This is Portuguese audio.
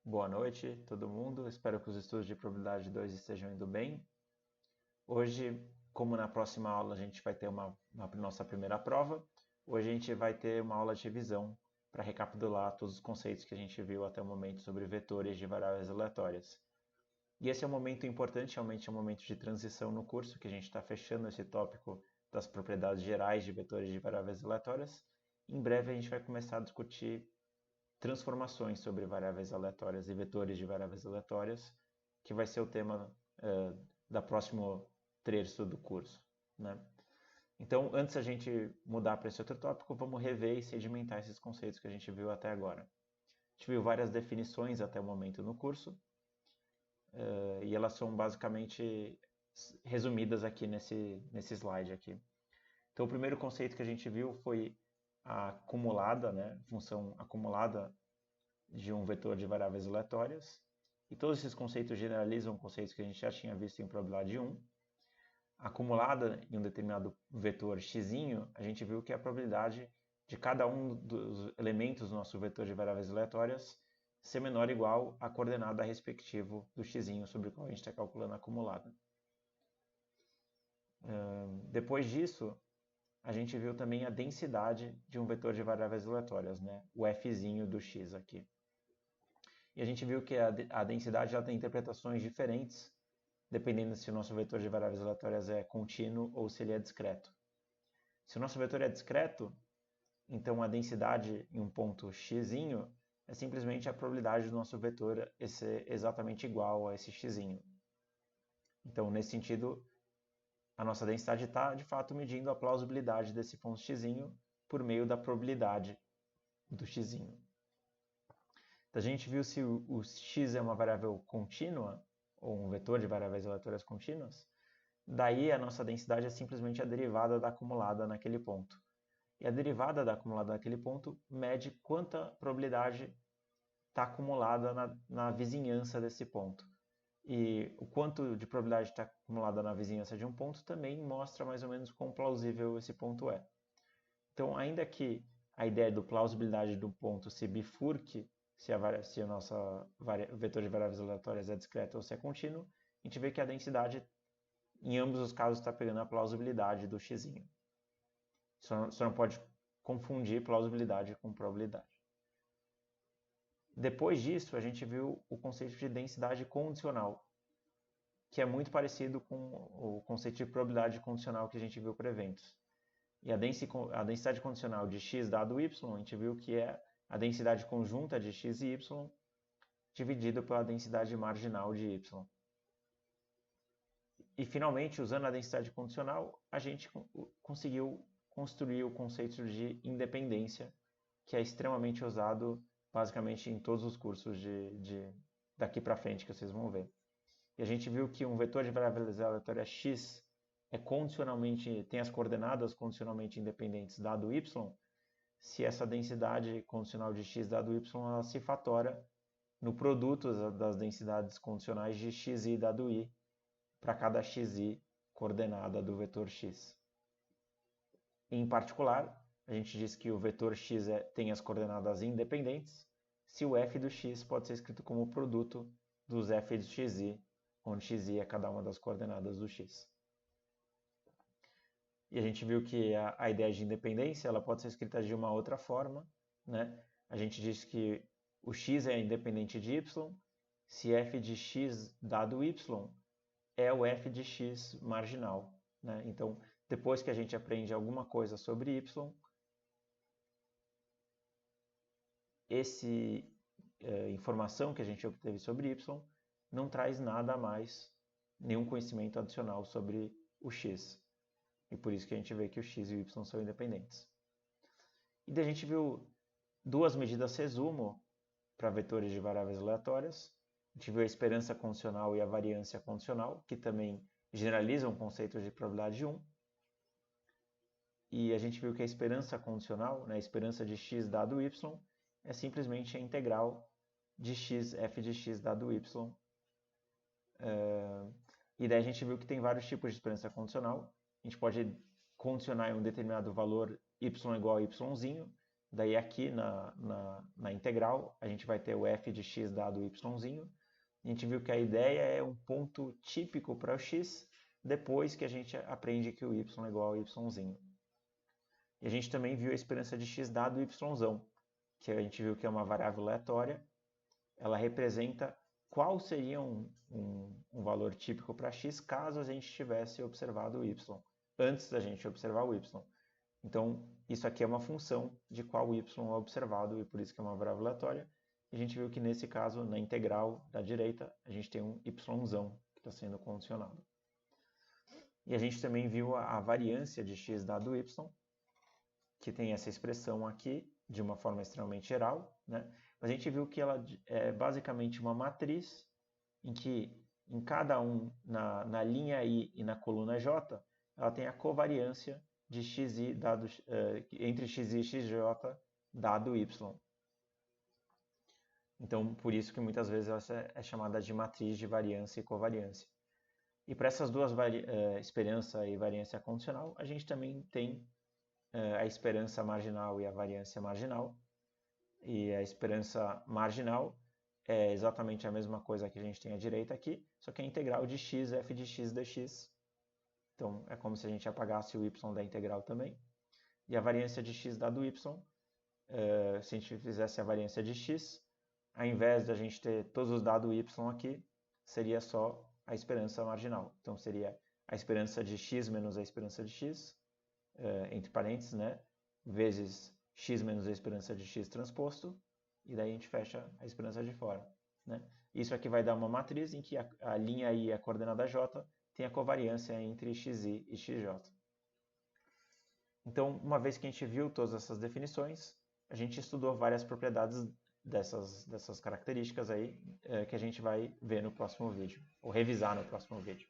Boa noite, todo mundo. Espero que os estudos de probabilidade 2 estejam indo bem. Hoje, como na próxima aula a gente vai ter uma nossa primeira prova, hoje a gente vai ter uma aula de revisão para recapitular todos os conceitos que a gente viu até o momento sobre vetores de variáveis aleatórias. E esse é um momento importante, realmente é um momento de transição no curso, que a gente está fechando esse tópico das propriedades gerais de vetores de variáveis aleatórias. Em breve a gente vai começar a discutir transformações sobre variáveis aleatórias e vetores de variáveis aleatórias, que vai ser o tema da próximo terço do curso, né? Então, antes a gente mudar para esse outro tópico, vamos rever e sedimentar esses conceitos que a gente viu até agora. A gente viu várias definições até o momento no curso, e elas são basicamente resumidas aqui nesse slide aqui. Então, o primeiro conceito que a gente viu foi a acumulada, né? Função acumulada de um vetor de variáveis aleatórias. E todos esses conceitos generalizam conceitos que a gente já tinha visto em probabilidade 1. Acumulada em um determinado vetor x, a gente viu que é a probabilidade de cada um dos elementos do nosso vetor de variáveis aleatórias ser menor ou igual à coordenada respectiva do x sobre o qual a gente está calculando a acumulada. Depois disso, a gente viu também a densidade de um vetor de variáveis aleatórias, né? O f do x aqui. E a gente viu que a densidade ela tem interpretações diferentes, dependendo se o nosso vetor de variáveis aleatórias é contínuo ou se ele é discreto. Se o nosso vetor é discreto, então a densidade em um ponto x é simplesmente a probabilidade do nosso vetor ser exatamente igual a esse x. Então, nesse sentido, a nossa densidade está, de fato, medindo a plausibilidade desse ponto x por meio da probabilidade do x. Então, a gente viu se o x é uma variável contínua, ou um vetor de variáveis aleatórias contínuas, daí a nossa densidade é simplesmente a derivada da acumulada naquele ponto. E a derivada da acumulada naquele ponto mede quanta probabilidade está acumulada na vizinhança desse ponto. E o quanto de probabilidade está acumulada na vizinhança de um ponto também mostra mais ou menos quão plausível esse ponto é. Então, ainda que a ideia do plausibilidade do ponto se bifurque se o nosso vetor de variáveis aleatórias é discreto ou se é contínuo, a gente vê que a densidade, em ambos os casos, está pegando a plausibilidade do x. Só não pode confundir plausibilidade com probabilidade. Depois disso, a gente viu o conceito de densidade condicional, que é muito parecido com o conceito de probabilidade condicional que a gente viu para eventos. E a densidade condicional de x dado y, a gente viu que é a densidade conjunta de x e y dividido pela densidade marginal de y. E, finalmente, usando a densidade condicional, a gente conseguiu construir o conceito de independência, que é extremamente usado basicamente em todos os cursos daqui para frente que vocês vão ver. E a gente viu que um vetor de variáveis aleatórias x tem as coordenadas condicionalmente independentes dado y, se essa densidade condicional de x dado y ela se fatora no produto das densidades condicionais de xi dado i para cada xi coordenada do vetor x. Em particular, a gente diz que o vetor x tem as coordenadas independentes se o f do x pode ser escrito como produto dos f de xi, onde xi é cada uma das coordenadas do x. E a gente viu que a ideia de independência ela pode ser escrita de uma outra forma, né? A gente diz que o x é independente de y, se f de x dado y é o f de x marginal, né? Então, depois que a gente aprende alguma coisa sobre y, essa informação que a gente obteve sobre y não traz nada a mais, nenhum conhecimento adicional sobre o x. E por isso que a gente vê que o x e o y são independentes. E daí a gente viu duas medidas resumo para vetores de variáveis aleatórias. A gente viu a esperança condicional e a variância condicional, que também generalizam conceitos de probabilidade 1. E a gente viu que a esperança condicional, né, a esperança de x dado y, é simplesmente a integral de x, f de x dado y. E daí a gente viu que tem vários tipos de esperança condicional. A gente pode condicionar em um determinado valor y igual a yzinho, Daí aqui na integral, a gente vai ter o f de x dado yzinho. A gente viu que a ideia é um ponto típico para o x, depois que a gente aprende que o y é igual a yzinho. E a gente também viu a esperança de x dado yzão, que a gente viu que é uma variável aleatória. Ela representa qual seria um valor típico para x caso a gente tivesse observado o y, antes da gente observar o y. Então, isso aqui é uma função de qual y é observado, e por isso que é uma variável aleatória. E a gente viu que nesse caso, na integral da direita, a gente tem um yzão que está sendo condicionado. E a gente também viu a variância de x dado y, que tem essa expressão aqui, de uma forma extremamente geral, né? A gente viu que ela é basicamente uma matriz em que em cada na linha I e na coluna J, ela tem a covariância de xi dado, entre xi e xj dado y. Então, por isso que muitas vezes ela é chamada de matriz de variância e covariância. E para essas duas, esperança e variância condicional, a gente também tem a esperança marginal e a variância marginal. E a esperança marginal é exatamente a mesma coisa que a gente tem à direita aqui, só que é a integral de x, f de x dx. Então, é como se a gente apagasse o y da integral também. E a variância de x dado y, se a gente fizesse a variância de x, ao invés de a gente ter todos os dados y aqui, seria só a esperança marginal. Então, seria a esperança de x menos a esperança de x, entre parênteses, né? Vezes x menos a esperança de x transposto, e daí a gente fecha a esperança de fora, né? Isso aqui vai dar uma matriz em que a linha I e a coordenada j tem a covariância entre xi e xj. Então, uma vez que a gente viu todas essas definições, a gente estudou várias propriedades dessas características aí, que a gente vai ver no próximo vídeo, ou revisar no próximo vídeo.